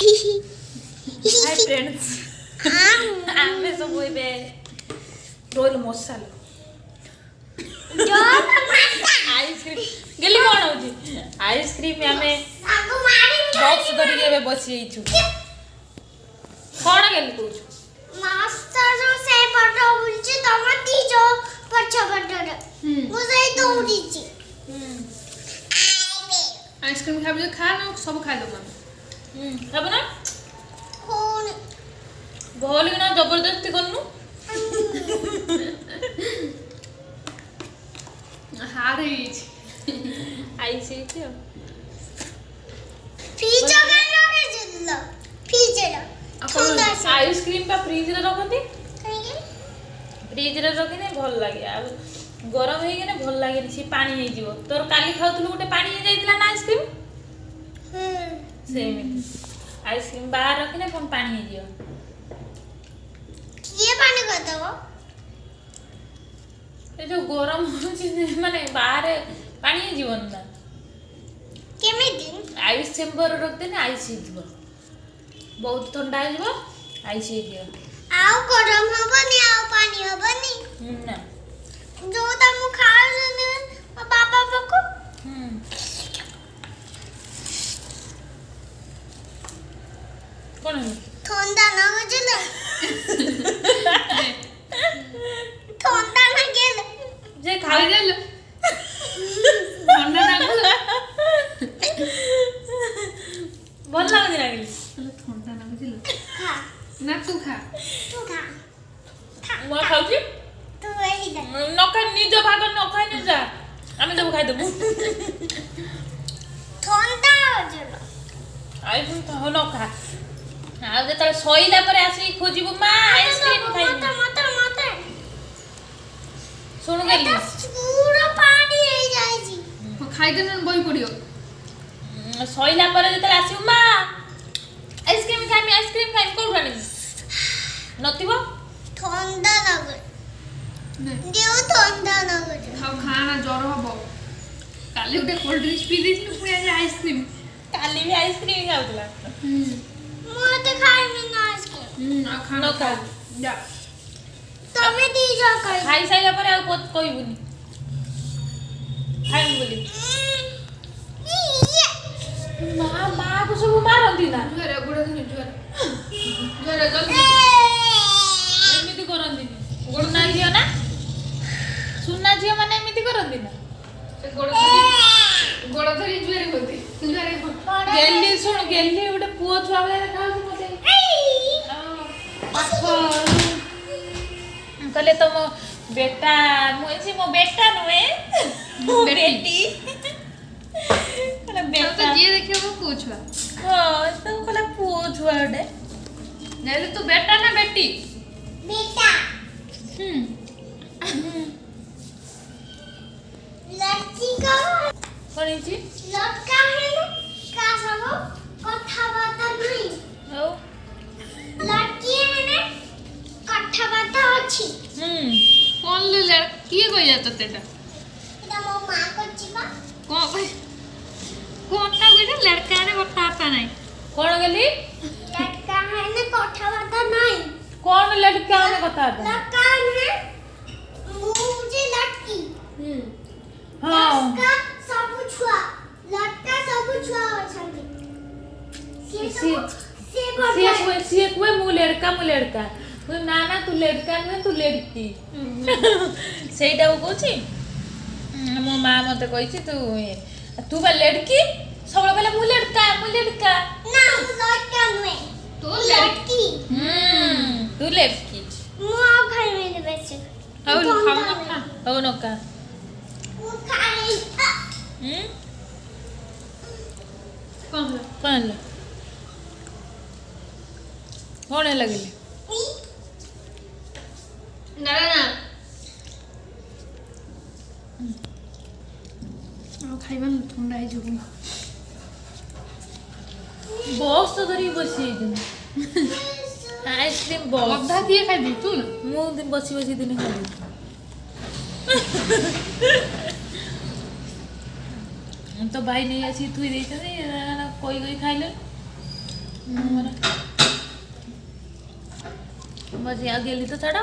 hi friends आमे सब होइबे role मसाला ice cream गेली कोन होची आइसक्रीम आमे बॉक्स धरि के बसी छु कोन गेली तू मास्टर जो से पटो बुलची तमती जो पछ पटो मु सही दौड़ीची आइसक्रीम खाबे खा ना सब खा दो मन खाबे ना कोन बोल ना जबरदस्ती करनु हारे आइसे छ फ्रिज का लगे जिल्लो फ्रिज रा आइसक्रीम का फ्रिज रे रखती फ्रिज रे रखिने भल लागे आ गरम हे गने भल लागे सी पानी हे जीवो तोर काली खाउतलु गोटे पानी हे जाइतला ना आइसक्रीम सेम आइसक्रीम बाहर रखिने पण पानी हे जीवो ये पानी कर दो ए जो गरम होची माने बाहर पानी हे जीवन ना केमिति आइस चेंबर रख देने आइस हे जीवो बहुत ठंडा हे जीवो आइस हे जीवो आओ गरम हबनी आओ पानी हबनी ना जो तम खाओ ने पापा पको कोन ठंडा ना हो जलो ठंडा ना गेल जे खाई देल ठंडा ना गो भल लागनी लागली ठंडा ना बुझिलो खा ना तू खा म खाउची तू वही दे नखा निज भाग नखाइ न जा आमे सब खाइ देबु ठंडा हो जलो आई पुन त हो नखा आ जेतले सोइला परे आसी खोजिबु मा आइसक्रीम खाइ मत सुन गेली पूरा पानी हे जाई जी खाइ देन बई पड़ियो सोइला परे जेतले आसी मा आइसक्रीम खाइ कोन खानि नतिबो ठंडा लागे ने देव ठंडा लागे खाओ खाना जरो हबो काली उठे कोल्ड ड्रिंक्स पी देछि पुरे आज आइसक्रीम काली भी आइसक्रीम खाउतला मते खाइ में ना आइसक्रीम आ खाना नखा जा तमे दी जा खाइ खाइ साइला परे आ कहिबुनी खाइ बोली माँ को सब मारती ना जुआरे गोड़ धरि जुआरे जल्दी एमिति करंती सुना झियो ना सुना झियो माने एमिति करंती ना गोड़ धरि जुआरे होती जुआरे गेली सुन गेली उडे पुओ छुआ बेले देखाउछ मते कहले तो मो बेटा मुझे मो बेटा नुए मो बेटी कहले तो बेटा जे देखियो वो पूछवा हां तो कहले पुओ छुआ उडे नेले तू बेटा ना बेटी बेटा लड़की का कनिची लड़का है ना का सब कथा बात नहीं हो लड़की है ना कथा बात अछि कौन ले लड़की कोई जाता तेटा इदा मो मां को चिबा कौन कोनटा कोइटा लड़का रे बताता नहीं कोन गेली लड़का है ना कथा बात नहीं कौन लड़का में कथा था लड़का है मुझे लड़की हां लड़का सब छुआ लड़का सब छुआ अछंती से कोई मु लड़का तू ना ना तू लड़का नुहे तू लड़की सेटा को कहछि मो मां मते कहिछि तू बा लड़की सब बेले मु लड़का ना लड़का नुहे तो लड़की तू लड़की मु घर में बैठे और खाओ ना खा हो नका वो खाई कौन कौन लगले ना खाइबा न ठंडा है जोगी बॉक्स तो धरी बसी आइसक्रीम बॉक्स अधा दिए खाइ दी तू ना मु दिन बसी दिन खाई तो भाई नहीं आसी तू कोई खाइले बस आ गेली तो छाड़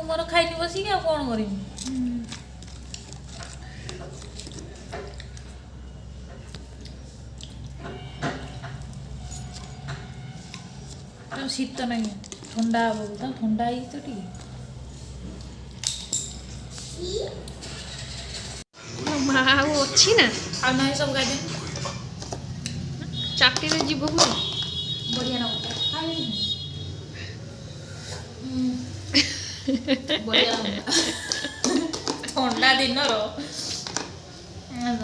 मोर खाइनी बसिक आ कौन कर शीत नहीं ठंडा हम ठंडा ही तो ठीक ମା ଆଉ ଅଛି ନା आ नहीं सब गाड़ी ଚାକିରି ଯିବ ପୁଣି बढ़िया ना बढ़िया ठंडा दिन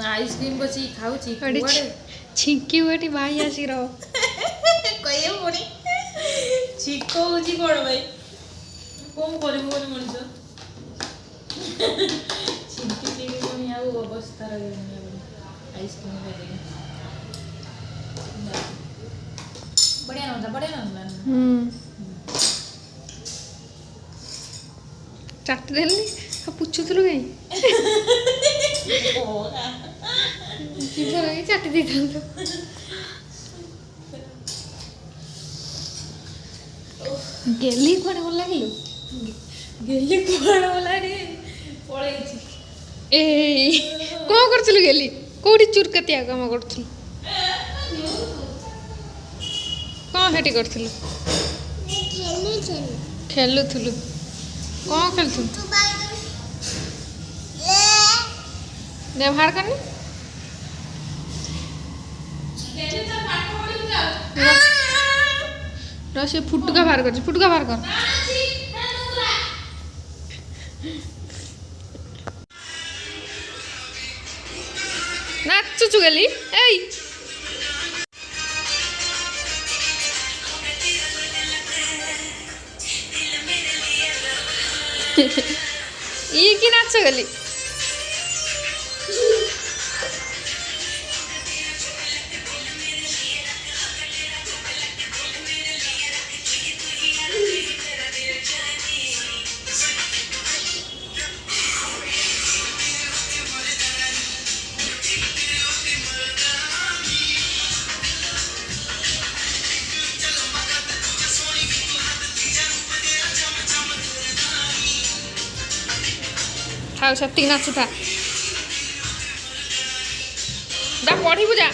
आइसक्रीम बस खाऊची ଛିଙ୍କି ଏଠି ଭାଇ ଆସି ରହ कहे पुणी छिक हूँ कौन भाई कौन कर मनीष छिंकी छिकी पुणी अवस्था आइसक्रीम बढ़िया ना बढ़िया ना ଚାଟି ଦେଲି ଆଉ ପୁଛୁଥିଲୁ କାଇଁ ଯିବ ଲାଗି ଚାଟି ଦେଇଥାନ୍ତୁ ଗେଲି କୁଆଡ଼େ ଭଲ ଲାଗିଲୁ गेली कुआड़ वाला रे पळेइछि ଏଇ କ'ଣ କରୁଥିଲୁ ଗେଲି କେଉଁଠି ଚୁରକାତିଆ କାମ କରୁଥିଲୁ କ'ଣ ସେଠି କରୁଥିଲୁ ଖେଳୁଥିଲୁ କ'ଣ ଖେଳୁଥିଲୁ ଦେ ବାହାର କରିନି ସେ ଫୁଟୁକା ବାହାର କରିଛି ଫୁଟୁକା ବାହାର କର ନାଚୁଛୁ ଗେଲି ଏଇ ଇ କି ନାଚ ଗଲି ଥାଉ ସେତିକି ନାଚୁଥା ଯା ପଢ଼ିବୁ ଯା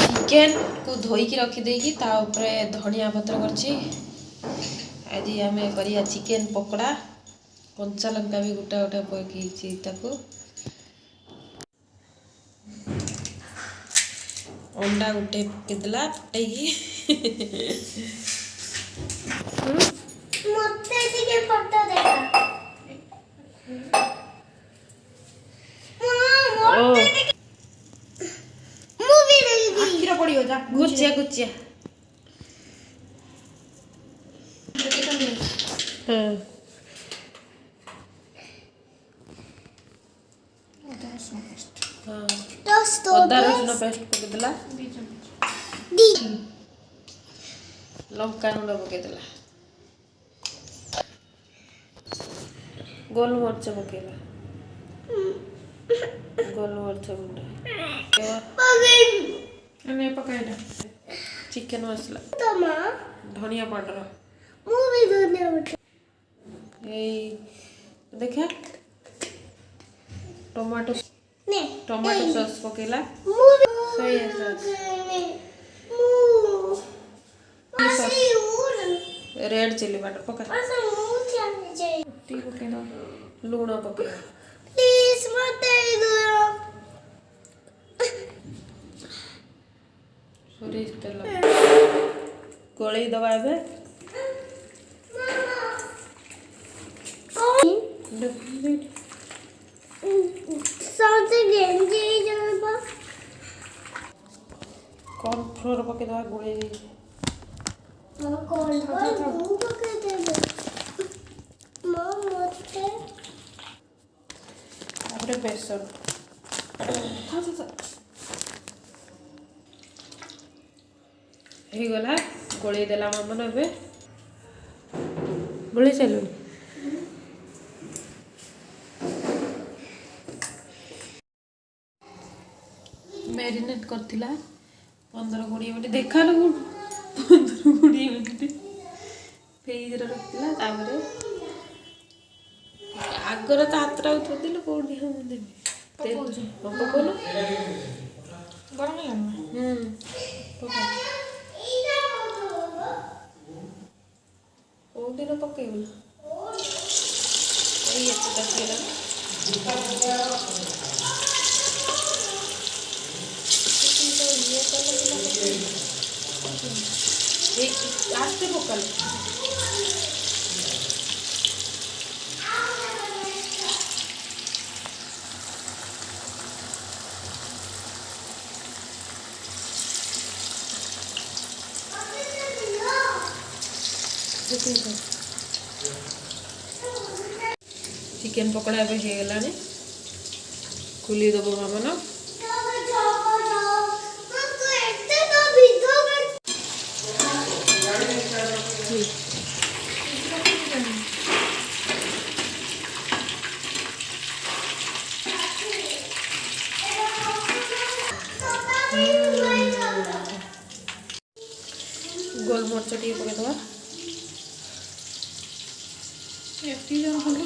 चिकेन को धोईकी रखिदेकी ता उपरे धनिया पत्र करछि आज आम करिया चिकेन पकोड़ा कंचा लंका भी गोटा गोटा पकईछि ताको अंडा गोटे पकेदेला फटैकी मते ଟିକେ ଫଟୋ ଦେଖା ମତେ ଟିକେ मूवी देखी आखिर पड़ियो जा गुचिया गुचिया हां दोस्तों अदा रसुन पेस्ट पकेदेला दी लंका गुंड पकेदेला गोल मरच पकेला गोल मरच गुंड ଆମେ ପକାଇଲା चिकेन मसला तमा धनिया पाउडर मूवी दुनिया उठ এই देखा टमाटो ने टमाटो सॉस पकेला मूवी सोया सॉस मासी उर रेड चिली पाउडर पका मासा मुंह जाने चाहिए टी ପକେଇଲା लूण पकेला प्लीज मत दे दो सोरिष तेल गोलई दबा एबे साथे गेंजी जलबा कॉर्न फ्लोर पके दबा गोलई कौन मुंह पके दे दो मां मत आपरे बेसन हे गला गोलई देला मन एबे गोलई चलू मैरिनेट करथिला 15-20 मिनिट देखालो 15-20 मिनिट फ्रिज रे रखथिला तापरे आगर तो हाथ रा उठदिलो कोडी हम देबे पकोलो गरम लागना पका कोडी न पकेबो एई एत तकलेला आस्ते पकाल चिकेन पकोड़ा एबे हे गलाने खुली दबो मामन गोलमरिच टी पके दवा एटी जन खंड